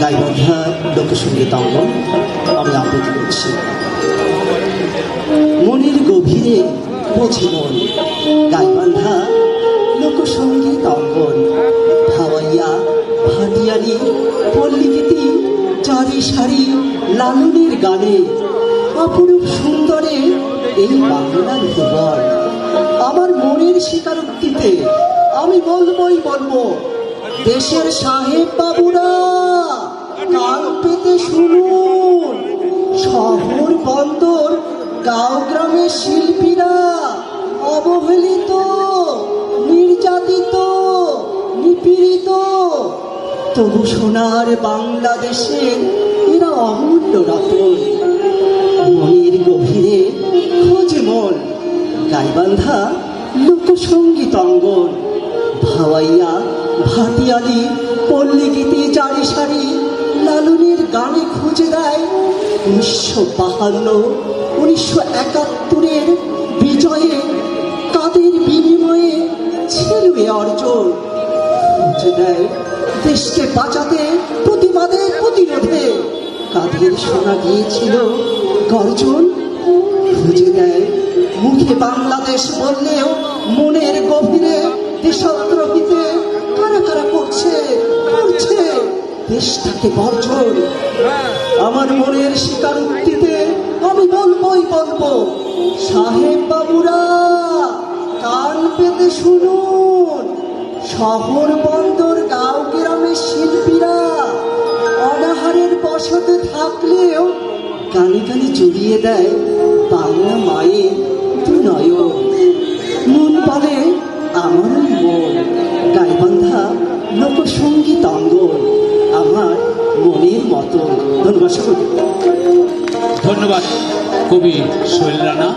গাইবান্ধা লোকসঙ্গীত অঙ্গন আমি আবৃত্তি করছি। মনের গভীরে বোঝে মন, গাইবান্ধা লোকসঙ্গীত অঙ্গন। ভাওয়াইয়া ভাটিয়ালি পল্লীগীতি চারি সারি লালনের গানে অপরূপ সুন্দরে এই বাংলার ভুবন। আমার মনের স্বীকারোক্তিতে আমি বলবই বলবো, দেশের সাহেব বাবুরা কান পেতে শুনুন। শহর বন্দর গাঁও গ্রামের শিল্পীরা অবহেলিত, নির্যাতিত, নিপীড়িত, তবু সোনার বাংলাদেশের এরা অমূল্য রতন। মনের গভীরে খোঁজে মন, গাইবান্ধা লোকসঙ্গীত অঙ্গন। ভাওয়াইয়া ভাটিয়ালি পল্লীগীতি চারি সারি লালনের গানে খুঁজে দেয় 1952, 1971 বিজয়ে কাদের বিনিময়ে ছিল এ অর্জন। খুঁজে দেয় দেশকে বাঁচাতে, প্রতিবাদে প্রতিরোধে কাদের শোনা গিয়েছিল গর্জন। খুঁজে দেয় মুখে বাংলাদেশ বললেও মনের গভীরে দেশদ্রোহীতে কারা কারা করছে করছে দেশটাকে বর্জন। আমার মনের স্বীকারোক্তিতে আমি বলবই বলবো, সাহেব বাবুরা কান পেতে শুনুন। শহর বন্দর গাঁও গ্রামের শিল্পীরা অনাহারের বসতে থাকলেও গানে গানে জড়িয়ে দেয় বাংলা মায়ের দুনয়ন। মন বলে আমার মন, গাইবান্ধা লোকসঙ্গীত অঙ্গন আমার মনের মতো। ধন্যবাদ। ধন্যবাদ কবি সোহেল রানা।